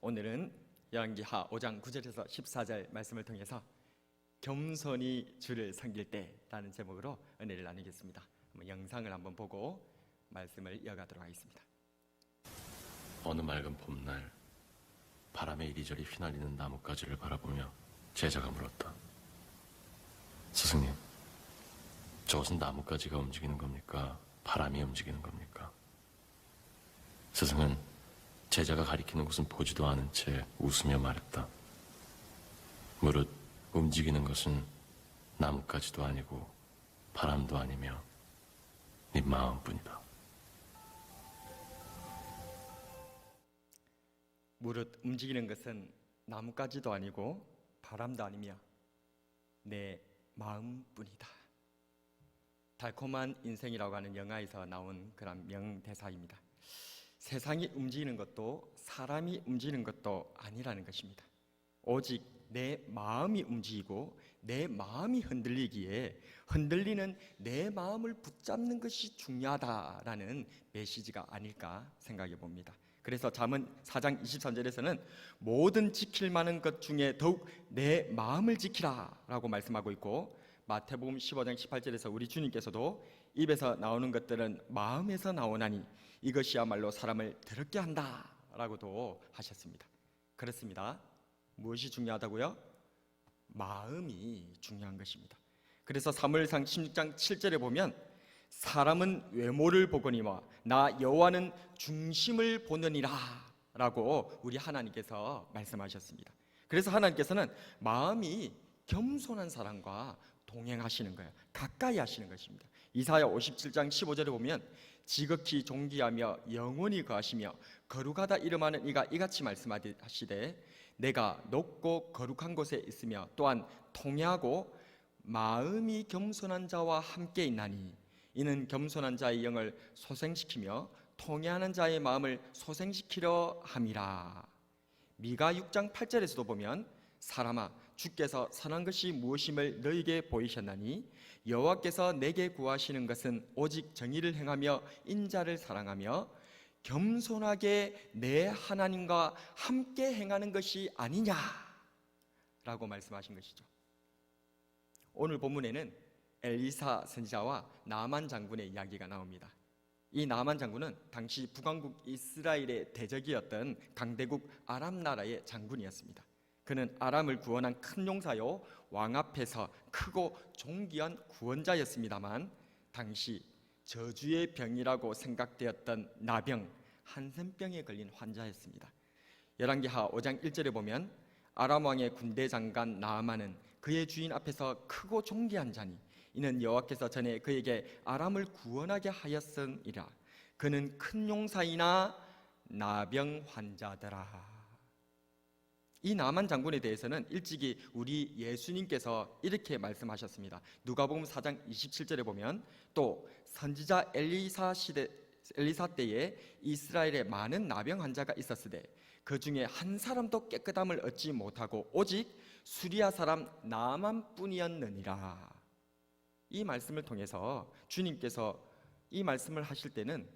오늘은 열왕기하 5장 9절에서 14절 말씀을 통해서 겸손히 주를 섬길 때라는 제목으로 은혜를 나누겠습니다. 영상을 한번 보고 말씀을 이어가도록 하겠습니다. 어느 맑은 봄날 바람에 이리저리 휘날리는 나뭇가지를 바라보며 제자가 물었다. 스승님, 저것은 나뭇가지가 움직이는 겁니까? 바람이 움직이는 겁니까? 스승은 제자가 가리키는 곳은 보지도 않은 채 웃으며 말했다. 무릇 움직이는 것은 나뭇가지도 아니고 바람도 아니며 네 마음뿐이다. 무릇 움직이는 것은 나뭇가지도 아니고 바람도 아니며 내 마음뿐이다. 달콤한 인생이라고 하는 영화에서 나온 그런 명대사입니다. 세상이 움직이는 것도 사람이 움직이는 것도 아니라는 것입니다. 오직 내 마음이 움직이고 내 마음이 흔들리기에 흔들리는 내 마음을 붙잡는 것이 중요하다라는 메시지가 아닐까 생각해 봅니다. 그래서 잠언 4장 23절에서는 모든 지킬 만한 것 중에 더욱 내 마음을 지키라 라고 말씀하고 있고, 마태복음 15장 18절에서 우리 주님께서도 입에서 나오는 것들은 마음에서 나오나니 이것이야말로 사람을 더럽게 한다 라고도 하셨습니다. 그렇습니다. 무엇이 중요하다고요? 마음이 중요한 것입니다. 그래서 사무엘상 16장 7절에 보면 사람은 외모를 보거니와 나 여호와는 중심을 보느니라 라고 우리 하나님께서 말씀하셨습니다. 그래서 하나님께서는 마음이 겸손한 사람과 동행하시는 거예요. 가까이 하시는 것입니다. 이사야 57장 15절에 보면 지극히 존귀하며 영원히 거하시며 거룩하다 이름하는 이가 이같이 말씀하시되 내가 높고 거룩한 곳에 있으며 또한 통회하고 마음이 겸손한 자와 함께 있나니 이는 겸손한 자의 영을 소생시키며 통회하는 자의 마음을 소생시키려 함이라. 미가 6장 8절에서도 보면 사람아 주께서 선한 것이 무엇임을 너에게 보이셨나니 여호와께서 내게 구하시는 것은 오직 정의를 행하며 인자를 사랑하며 겸손하게 내 하나님과 함께 행하는 것이 아니냐라고 말씀하신 것이죠. 오늘 본문에는 엘리사 선지자와 나만 장군의 이야기가 나옵니다. 이 나만 장군은 당시 북왕국 이스라엘의 대적이었던 강대국 아람 나라의 장군이었습니다. 그는 아람을 구원한 큰 용사요 왕 앞에서 크고 존귀한 구원자였습니다만 당시 저주의 병이라고 생각되었던 나병, 한센병에 걸린 환자였습니다. 열왕기하 5장 1절에 보면 아람 왕의 군대 장관 나아만은 그의 주인 앞에서 크고 존귀한 자니 이는 여호와께서 전에 그에게 아람을 구원하게 하였으니라. 그는 큰 용사이나 나병 환자더라. 이 나만 장군에 대해서는 일찍이 우리 예수님께서 이렇게 말씀하셨습니다. 누가복음 4장 27절에 보면 또 선지자 엘리사 때에 이스라엘에 많은 나병 환자가 있었으되 그 중에 한 사람도 깨끗함을 얻지 못하고 오직 수리아 사람 나만뿐이었느니라. 이 말씀을 통해서 주님께서 이 말씀을 하실 때는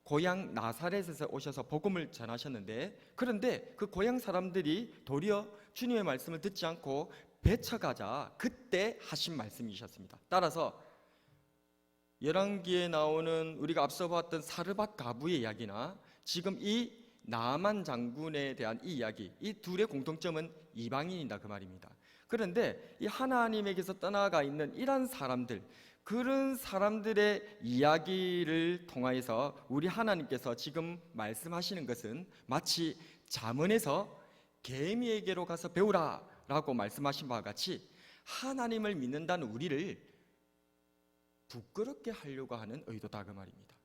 고향 나사렛에서 오셔서 복음을 전하셨는데, 그런데 그 고향 사람들이 도리어 주님의 말씀을 듣지 않고 배쳐가자 그때 하신 말씀이셨습니다. 따라서 열왕기에 나오는 우리가 앞서 봤던 사르밧 가부의 이야기나 지금 이 나만 장군에 대한 이 이야기, 이 둘의 공통점은 이방인이다 그 말입니다. 그런데 이 하나님에게서 떠나가 있는 이런 사람들, 그런 사람들의 이야기를 통하여서 우리 하나님께서 지금 말씀하시는 것은 마치 잠언에서 개미에게로 가서 배우라 라고 말씀하신 바와 같이 하나님을 믿는다는 우리를 부끄럽게 하려고 하는 의도다 그 말입니다.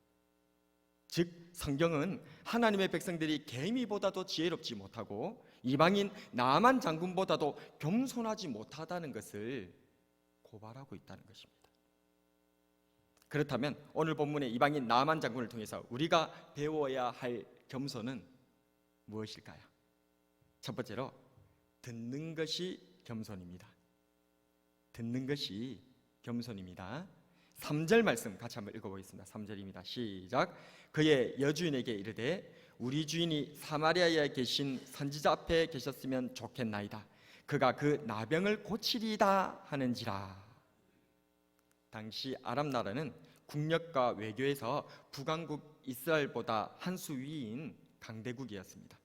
즉 성경은 하나님의 백성들이 개미보다도 지혜롭지 못하고 이방인 나만 장군보다도 겸손하지 못하다는 것을 고발하고 있다는 것입니다. 그렇다면 오늘 본문의 이방인 나만 장군을 통해서 우리가 배워야 할 겸손은 무엇일까요? 첫 번째로 듣는 것이 겸손입니다. 듣는 것이 겸손입니다. 3절 말씀 같이 한번 읽어보겠습니다. 3절입니다. 시작. 그의 여주인에게 이르되 우리 주인이 사마리아에 계신 선지자 앞에 계셨으면 좋겠나이다. 그가 그 나병을 고치리이다 하는지라. 당시 아람 나라는 국력과 외교에서 북왕국 이스라엘보다 한 수 위인 강대국이었습니다.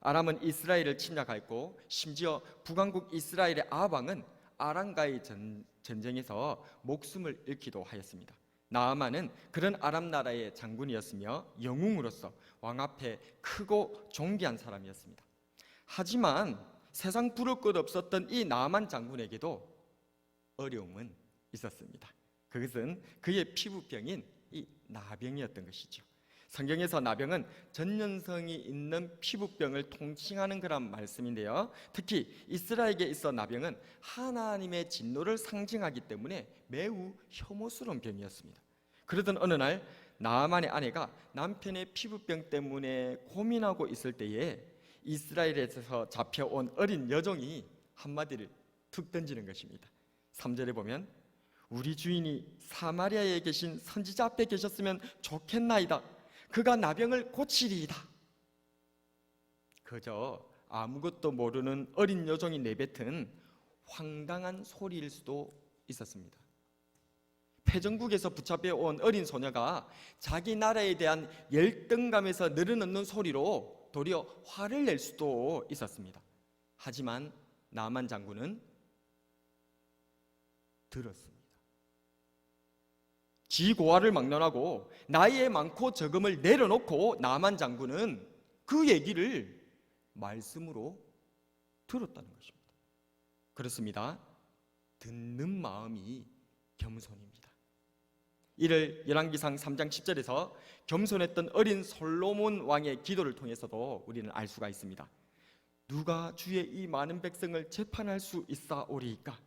아람은 이스라엘을 침략하였고 심지어 북왕국 이스라엘의 아합 왕은 아람과의 전쟁에서 목숨을 잃기도 하였습니다. 나아만은 그런 아람 나라의 장군이었으며 영웅으로서 왕 앞에 크고 존귀한 사람이었습니다. 하지만 세상 부를 것 없었던 이 나아만 장군에게도 어려움은 있었습니다. 그것은 그의 피부병인 이 나병이었던 것이죠. 성경에서 나병은 전염성이 있는 피부병을 통칭하는 그런 말씀인데요, 특히 이스라엘에게 있어 나병은 하나님의 진노를 상징하기 때문에 매우 혐오스러운 병이었습니다. 그러던 어느 날 나아만의 아내가 남편의 피부병 때문에 고민하고 있을 때에 이스라엘에서 잡혀온 어린 여종이 한마디를 툭 던지는 것입니다. 3절에 보면 우리 주인이 사마리아에 계신 선지자 앞에 계셨으면 좋겠나이다. 그가 나병을 고치리이다. 그저 아무것도 모르는 어린 여종이 내뱉은 황당한 소리일 수도 있었습니다. 패전국에서 붙잡혀온 어린 소녀가 자기 나라에 대한 열등감에서 늘어놓는 소리로 도리어 화를 낼 수도 있었습니다. 하지만 나만 장군은 들었습니다. 지 고아를 막론하고 나이에 많고 적음을 내려놓고 나만 장군은 그 얘기를 말씀으로 들었다는 것입니다. 그렇습니다. 듣는 마음이 겸손입니다. 이를 열왕기상 3장 10절에서 겸손했던 어린 솔로몬 왕의 기도를 통해서도 우리는 알 수가 있습니다. 누가 주의 이 많은 백성을 재판할 수 있사오리이까?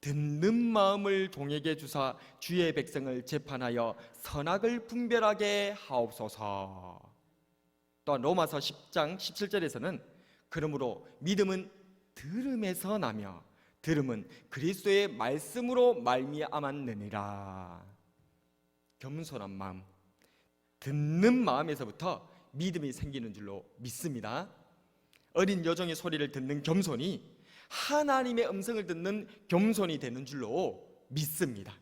듣는 마음을 종에게 주사 주의 백성을 재판하여 선악을 분별하게 하옵소서. 또한 로마서 10장 17절에서는 그러므로 믿음은 들음에서 나며 들음은 그리스도의 말씀으로 말미암았느니라. 겸손한 마음, 듣는 마음에서부터 믿음이 생기는 줄로 믿습니다. 어린 여종의 소리를 듣는 겸손이 하나님의 음성을 듣는 겸손이 되는 줄로 믿습니다.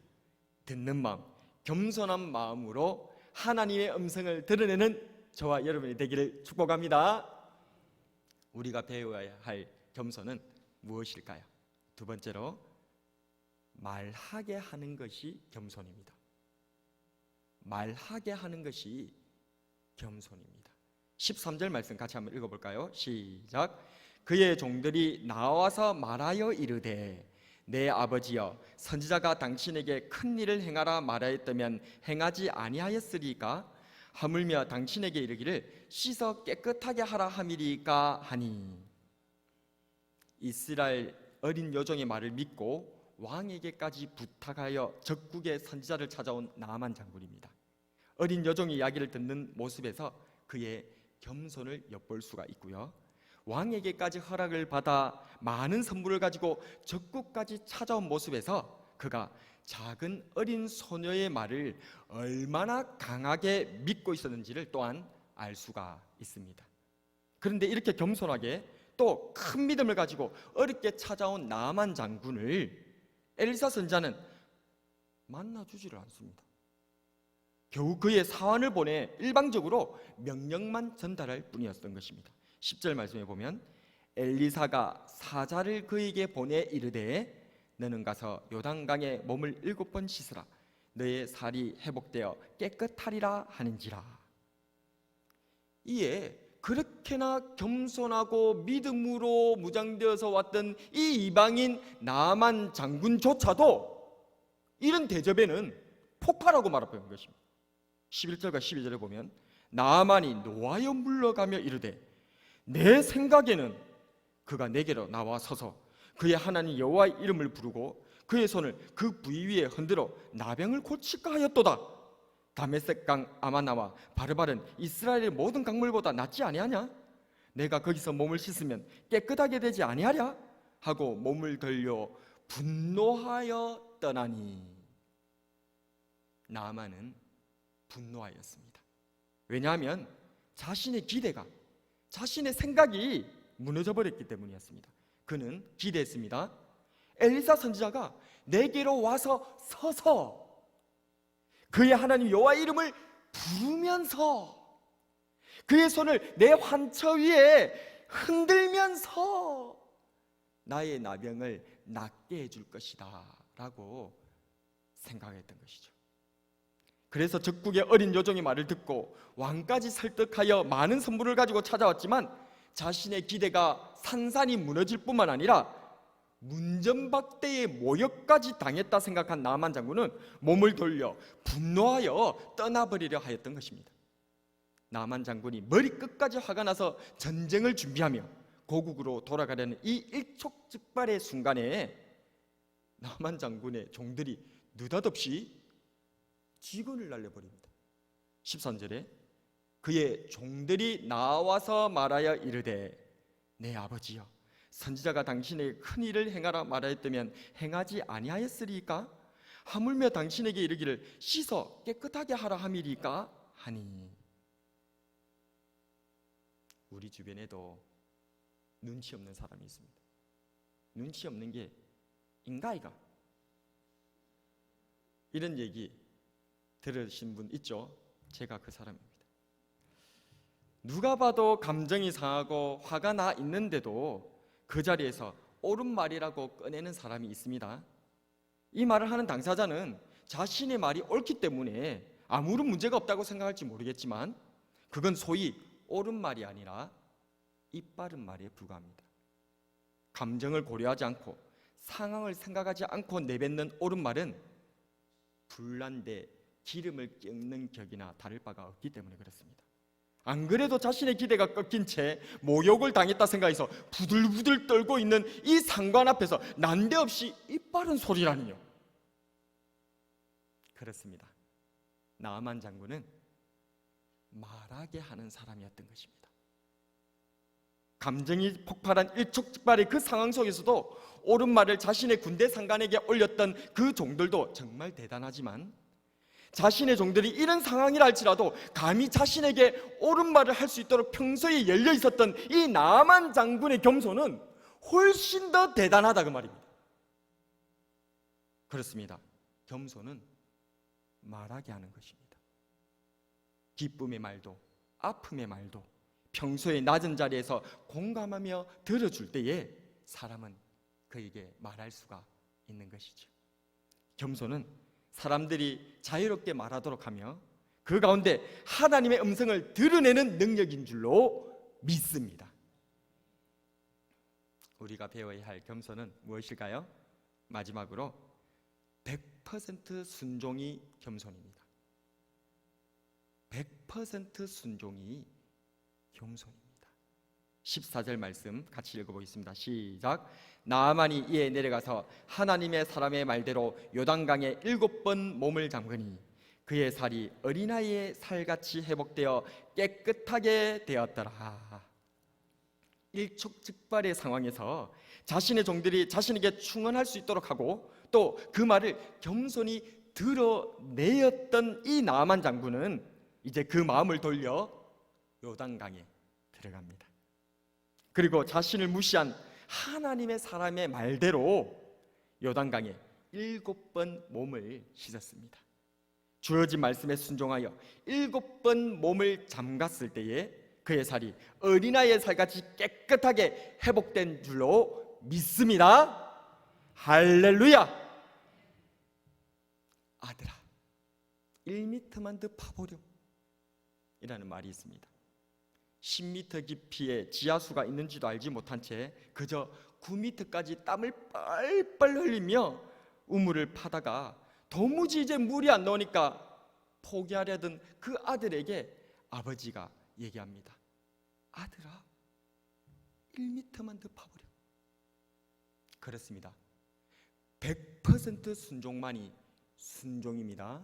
듣는 마음, 겸손한 마음으로 하나님의 음성을 드러내는 저와 여러분이 되기를 축복합니다. 우리가 배워야 할 겸손은 무엇일까요? 두 번째로 말하게 하는 것이 겸손입니다. 말하게 하는 것이 겸손입니다. 13절 말씀 같이 한번 읽어볼까요? 시작. 그의 종들이 나와서 말하여 이르되 내 아버지여 선지자가 당신에게 큰 일을 행하라 말하였다면 행하지 아니하였으리까? 하물며 당신에게 이르기를 씻어 깨끗하게 하라 함이리까 하니. 이스라엘 어린 여종의 말을 믿고 왕에게까지 부탁하여 적국의 선지자를 찾아온 나아만 장군입니다. 어린 여종의 이야기를 듣는 모습에서 그의 겸손을 엿볼 수가 있고요, 왕에게까지 허락을 받아 많은 선물을 가지고 적국까지 찾아온 모습에서 그가 작은 어린 소녀의 말을 얼마나 강하게 믿고 있었는지를 또한 알 수가 있습니다. 그런데 이렇게 겸손하게 또 큰 믿음을 가지고 어렵게 찾아온 나아만 장군을 엘리사 선지자는 만나주지를 않습니다. 겨우 그의 사환을 보내 일방적으로 명령만 전달할 뿐이었던 것입니다. 10절 말씀에 보면 엘리사가 사자를 그에게 보내 이르되 너는 가서 요단강에 몸을 7번 씻으라. 너의 살이 회복되어 깨끗하리라 하는지라. 이에 그렇게나 겸손하고 믿음으로 무장되어서 왔던 이 이방인 나아만 장군조차도 이런 대접에는 폭발하고 말아버린 것입니다. 11절과 12절에 보면 나아만이 노하여 물러가며 이르되 내 생각에는 그가 내게로 나와 서서 그의 하나님 여호와의 이름을 부르고 그의 손을 그 부위 위에 흔들어 나병을 고칠까 하였도다. 다메섹강 아마나와 바르바른 이스라엘의 모든 강물보다 낫지 아니하냐? 내가 거기서 몸을 씻으면 깨끗하게 되지 아니하랴? 하고 몸을 들려 분노하여 떠나니. 나아만은 분노하였습니다. 왜냐하면 자신의 기대가, 자신의 생각이 무너져 버렸기 때문이었습니다. 그는 기대했습니다. 엘리사 선지자가 내게로 와서 서서 그의 하나님 여호와 이름을 부르면서 그의 손을 내 환처 위에 흔들면서 나의 나병을 낫게 해줄 것이다 라고 생각했던 것이죠. 그래서 적국의 어린 여종의 말을 듣고 왕까지 설득하여 많은 선물을 가지고 찾아왔지만 자신의 기대가 산산이 무너질 뿐만 아니라 문전박대의 모욕까지 당했다 생각한 나만 장군은 몸을 돌려 분노하여 떠나버리려 하였던 것입니다. 나만 장군이 머리끝까지 화가 나서 전쟁을 준비하며 고국으로 돌아가려는 이 일촉즉발의 순간에 나만 장군의 종들이 느닷없이 직언을 날려버립니다. 13절에 그의 종들이 나와서 말하여 이르되 내 아버지여 선지자가 당신에게 큰 일을 행하라 말하였다면 행하지 아니하였으리까? 하물며 당신에게 이르기를 씻어 깨끗하게 하라 함이리까? 하니 우리 주변에도 눈치 없는 사람이 있습니다. 눈치 없는 게 인가이가? 이런 얘기 들으신 분 있죠? 제가 그 사람입니다. 누가 봐도 감정이 상하고 화가 나 있는데도 그 자리에서 옳은 말이라고 꺼내는 사람이 있습니다. 이 말을 하는 당사자는 자신의 말이 옳기 때문에 아무런 문제가 없다고 생각할지 모르겠지만 그건 소위 옳은 말이 아니라 이빠른 말에 불과합니다. 감정을 고려하지 않고 상황을 생각하지 않고 내뱉는 옳은 말은 불난데 기름을 섞는 격이나 다를 바가 없기 때문에 그렇습니다. 안 그래도 자신의 기대가 꺾인 채 모욕을 당했다 생각해서 부들부들 떨고 있는 이 상관 앞에서 난데없이 이빠른 소리라니요. 그렇습니다. 나아만 장군은 말하게 하는 사람이었던 것입니다. 감정이 폭발한 일촉즉발의 그 상황 속에서도 옳은 말을 자신의 군대 상관에게 올렸던 그 종들도 정말 대단하지만 자신의 종들이 이런 상황이라 할지라도 감히 자신에게 옳은 말을 할 수 있도록 평소에 열려 있었던 이 나아만 장군의 겸손은 훨씬 더 대단하다 그 말입니다. 그렇습니다. 겸손은 말하게 하는 것입니다. 기쁨의 말도 아픔의 말도 평소에 낮은 자리에서 공감하며 들어줄 때에 사람은 그에게 말할 수가 있는 것이죠. 겸손은 사람들이 자유롭게 말하도록 하며 그 가운데 하나님의 음성을 드러내는 능력인 줄로 믿습니다. 우리가 배워야 할 겸손은 무엇일까요? 마지막으로 100% 순종이 겸손입니다. 100% 순종이 겸손입니다. 14절 말씀 같이 읽어보겠습니다. 시작. 나아만이 이에 내려가서 하나님의 사람의 말대로 요단강에 7번 몸을 담그니 그의 살이 어린아이의 살같이 회복되어 깨끗하게 되었더라. 일촉즉발의 상황에서 자신의 종들이 자신에게 충원할 수 있도록 하고 또 그 말을 겸손히 드러내었던 이 나아만 장군은 이제 그 마음을 돌려 요단강에 들어갑니다. 그리고 자신을 무시한 하나님의 사람의 말대로 요단강에 7번 몸을 씻었습니다. 주어진 말씀에 순종하여 7번 몸을 잠갔을 때에 그의 살이 어린아이의 살같이 깨끗하게 회복된 줄로 믿습니다. 할렐루야. 아들아 1미터만 더 파보렴 이라는 말이 있습니다. 10m 깊이의 지하수가 있는지도 알지 못한 채 그저 9m까지 땀을 뻘뻘 흘리며 우물을 파다가 도무지 이제 물이 안 나오니까 포기하려던 그 아들에게 아버지가 얘기합니다. 아들아 1m만 더 파보렴. 그렇습니다. 100% 순종만이 순종입니다.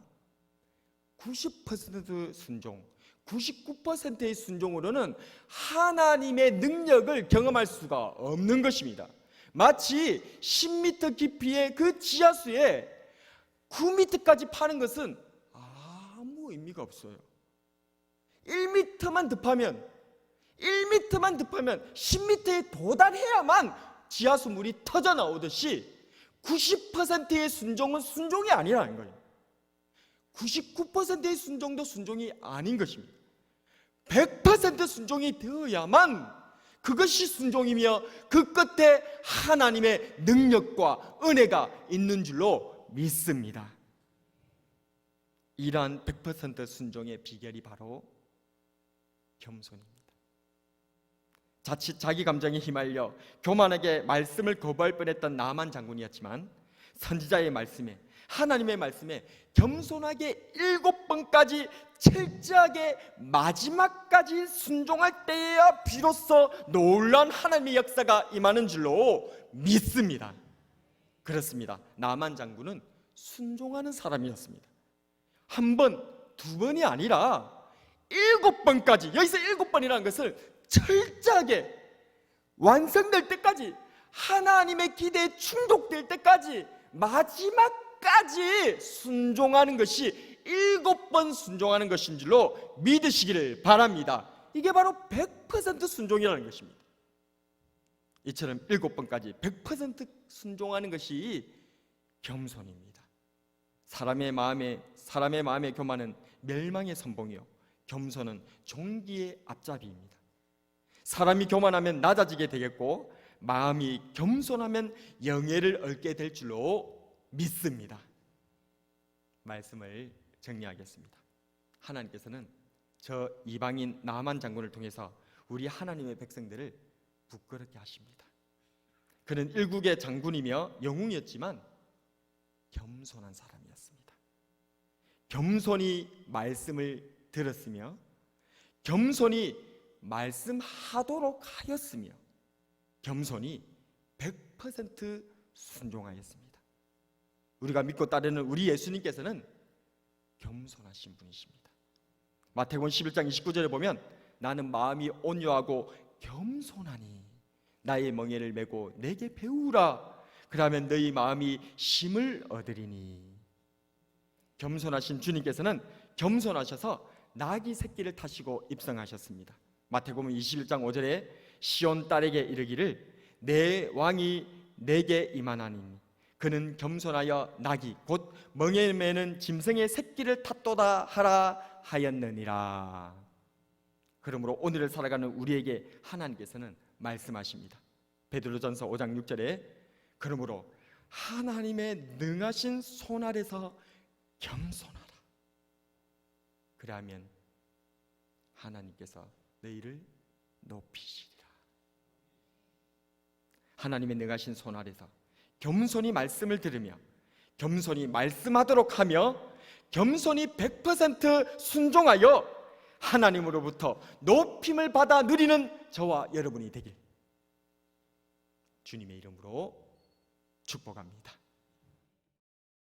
90% 순종, 99%의 순종으로는 하나님의 능력을 경험할 수가 없는 것입니다. 마치 10m 깊이의 그 지하수에 9m까지 파는 것은 아무 의미가 없어요. 1m만 듭하면 10m에 도달해야만 지하수 물이 터져 나오듯이 90%의 순종은 순종이 아니라는 거예요. 99%의 순종도 순종이 아닌 것입니다. 100% 순종이 되어야만 그것이 순종이며 그 끝에 하나님의 능력과 은혜가 있는 줄로 믿습니다. 이러한 100% 순종의 비결이 바로 겸손입니다. 자칫 자기 감정에 휘말려 교만하게 말씀을 거부할 뻔했던 나만 장군이었지만 선지자의 말씀에, 하나님의 말씀에 겸손하게 7번까지 철저하게 마지막까지 순종할 때에야 비로소 놀라운 하나님의 역사가 임하는 줄로 믿습니다. 그렇습니다. 나만 장군은 순종하는 사람이었습니다. 한 번, 두 번이 아니라 7번까지, 여기서 7번이라는 것을 철저하게 완성될 때까지, 하나님의 기대에 충족될 때까지, 마지막까지 순종하는 것이 7번 순종하는 것인 줄로 믿으시기를 바랍니다. 이게 바로 100% 순종이라는 것입니다. 이처럼 7번까지 100% 순종하는 것이 겸손입니다. 사람의 마음의 교만은 멸망의 선봉이요, 겸손은 종기의 앞잡이입니다. 사람이 교만하면 낮아지게 되겠고 마음이 겸손하면 영예를 얻게 될 줄로 믿습니다. 말씀을 정리하겠습니다. 하나님께서는 저 이방인 나만 장군을 통해서 우리 하나님의 백성들을 부끄럽게 하십니다. 그는 일국의 장군이며 영웅이었지만 겸손한 사람이었습니다. 겸손히 말씀을 들었으며 겸손히 말씀하도록 하였으며 겸손히 100% 순종하였습니다. 우리가 믿고 따르는 우리 예수님께서는 겸손하신 분이십니다. 마태복음 11장 29절에 보면 나는 마음이 온유하고 겸손하니 나의 멍에를 메고 내게 배우라. 그러면 너희 마음이 쉼을 얻으리니. 겸손하신 주님께서는 겸손하셔서 나귀 새끼를 타시고 입성하셨습니다. 마태복음 21장 5절에 시온 딸에게 이르기를 내 왕이 내게 임하나니 그는 겸손하여 나귀 곧 멍에 매는 짐승의 새끼를 탔도다 하라 하였느니라. 그러므로 오늘을 살아가는 우리에게 하나님께서는 말씀하십니다. 베드로전서 5장 6절에 그러므로 하나님의 능하신 손 아래서 겸손하라. 그러하면 하나님께서 너희를 높이시리라. 하나님의 능하신 손 아래서 겸손히 말씀을 들으며 겸손히 말씀하도록 하며 겸손히 100% 순종하여 하나님으로부터 높임을 받아 누리는 저와 여러분이 되길 주님의 이름으로 축복합니다.